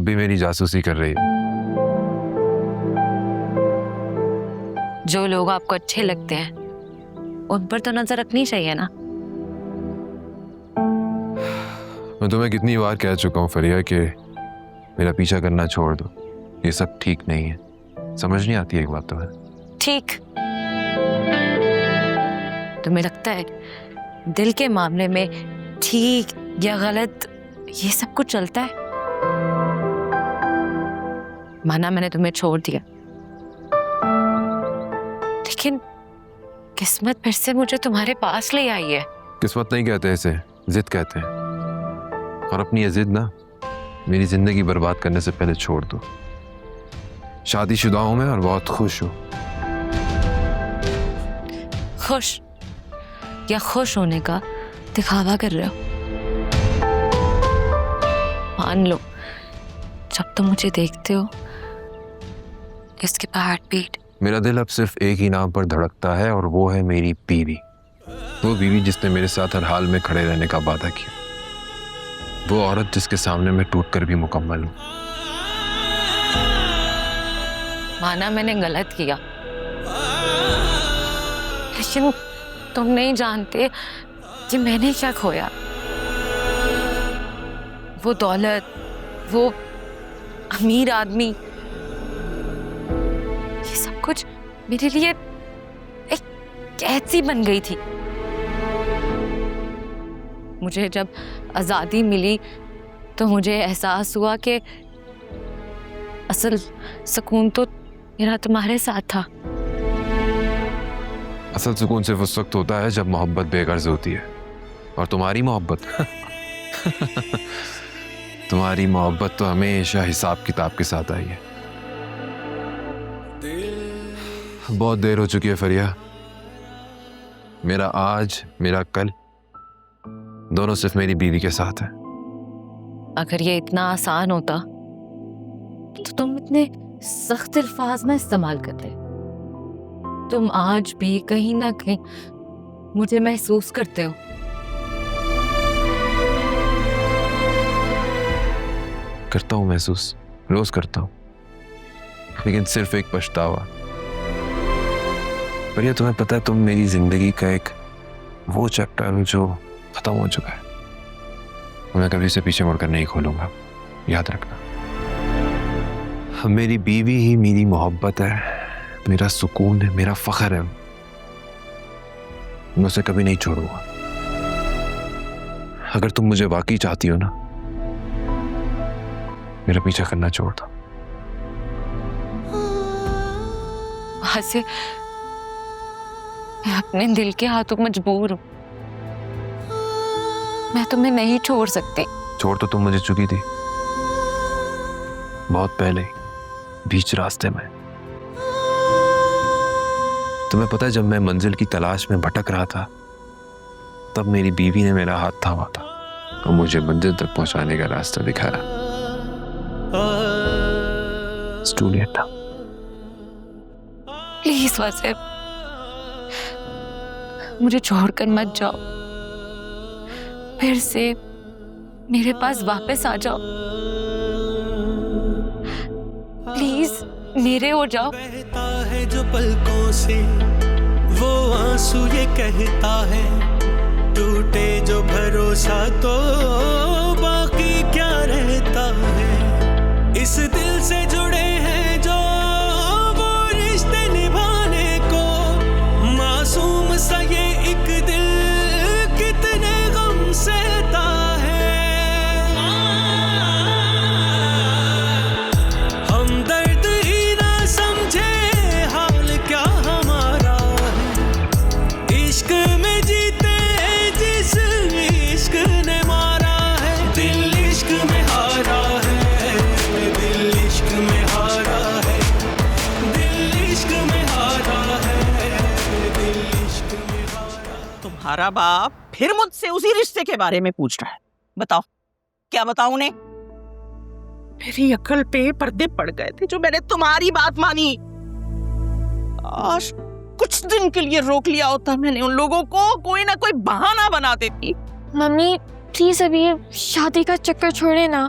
अब भी मेरी जासूसी कर रही है। जो लोग आपको अच्छे लगते हैं उन पर तो नजर रखनी चाहिए ना। मैं तुम्हें कितनी बार कह चुका हूँ फरिया कि मेरा पीछा करना छोड़ दो, ये सब ठीक नहीं है। समझ नहीं आती एक बात तुम्हें? ठीक, तुम्हें लगता है दिल के मामले में ठीक या गलत ये सब कुछ चलता है? माना मैंने तुम्हें छोड़ दिया, लेकिन किस्मत फिर से मुझे तुम्हारे पास ले आई है। किस्मत नहीं कहते इसे, जिद कहते हैं। और अपनी ये जिद ना मेरी जिंदगी बर्बाद करने से पहले छोड़ दो। शादीशुदा हूं मैं और बहुत खुश हूं। खुश या खुश होने का दिखावा कर रहे हो? मान लो जब तुम मुझे देखते हो इसके हार्ट बीट, मेरा दिल अब सिर्फ एक ही नाम पर धड़कता है और वो है मेरी बीवी। वो बीवी जिसने मेरे साथ हर हाल में खड़े रहने का वादा किया। वो औरत जिसके सामने मैं टूट कर भी मुकम्मल हूं। माना मैंने गलत किया, लेकिन तुम नहीं जानते कि मैंने क्या खोया। वो दौलत, वो अमीर आदमी, ये सब कुछ मेरे लिए एक कैद सी बन गई थी। मुझे जब आजादी मिली तो मुझे एहसास हुआ कि असल सुकून तो मेरा तुम्हारे साथ था। असल सुकून सिर्फ उस वक्त होता है जब मोहब्बत बेगर्ज होती है। और तुम्हारी मोहब्बत तुम्हारी मोहब्बत तो हमेशा हिसाब किताब के साथ आई है। बहुत देर हो चुकी है फरिया। मेरा आज, मेरा कल दोनों सिर्फ मेरी बीवी के साथ है। अगर ये इतना आसान होता तो तुम इतने सख्त अल्फाज में इस्तेमाल करते। तुम आज भी कहीं ना कहीं मुझे महसूस करते हो। करता हूं महसूस, रोज करता हूं, लेकिन सिर्फ एक पछतावा। पर ये तुम्हें पता है तुम मेरी जिंदगी का एक वो चैप्टर जो खत्म हो चुका है। मैं कभी से पीछे मुड़कर नहीं खोलूंगा, याद रखना। मेरी बीवी ही मेरी मोहब्बत है, मेरा सुकून है, मेरा फख्र है। मैं उसे कभी नहीं छोड़ूंगा। अगर तुम मुझे वाकई चाहती हो ना, मेरा पीछा करना छोड़ दो। वहां से मैं अपने दिल के हाथों मजबूर हूं। मैं तुम्हें नहीं छोड़ सकती। छोड़ तो तुम मुझे चुकी थी बहुत पहले, बीच रास्ते में। तुम्हें पता है जब मैं मंजिल की तलाश में भटक रहा था तब मेरी बीवी ने मेरा हाथ थामा था और मुझे मंजिल तक पहुंचाने का रास्ता दिखाया। स्टूलियट था। प्लीज वसीम, मुझे छोड़कर मत जाओ। फिर से मेरे पास वापस आ जाओ। प्लीज मेरे हो जाओ। बहता है जो पलकों से वो आंसू ये कहता है, टूटे जो भरोसा तो बाकी क्या रहता है। इस दिल से जुड़े हैं जो वो रिश्ते निभाने को, मासूम सा ये एक दिल कितने गम सहता है। हम दर्द ही ना समझे हाल क्या हमारा है, इश्क में जीते जिस इश्क ने मारा है। दिल इश्क में हारा है, दिल इश्क में हारा है, दिल इश्क में हारा है, दिल इश्क में हारा। तुम्हारा बाप फिर मुझसे उसी रिश्ते के बारे में पूछ रहा है। बताओ क्या बताऊं उन्हें? मेरी अकल पे पर्दे पड़ गए थे जो मैंने तुम्हारी बात मानी। आज कुछ दिन के लिए रोक लिया होता मैंने उन लोगों को, कोई ना कोई बहाना बना देती। मम्मी प्लीज अभी ये शादी का चक्कर छोड़े ना।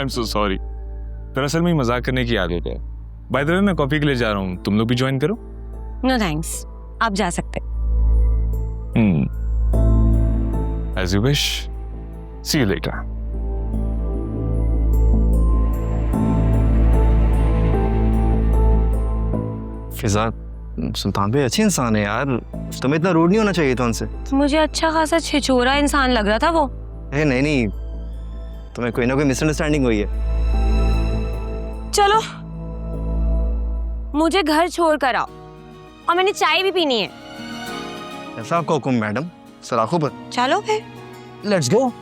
I'm so sorry. दरअसल मैं मजाक करने की आदत है. By the way, मैं कॉफी के लिए जा रहा हूँ. तुम लोग भी ज्वाइन करो. नो थैंक्स, आप जा सकते. As you wish. See you later. फिजा, सुल्तान भाई अच्छे इंसान है यार, तुम्हें इतना रूड नहीं होना चाहिए था उनसे. मुझे अच्छा खासा छिछोरा इंसान लग रहा था वो. नहीं नहीं, तुम्हें कोई ना कोई मिसअंडरस्टैंडिंग हुई है. चलो मुझे घर छोड़ कर आओ, और मैंने चाय भी पीनी है. ऐसा आपका हुक्म मैडम, सलाखों पर. चलो फिर. Let's go.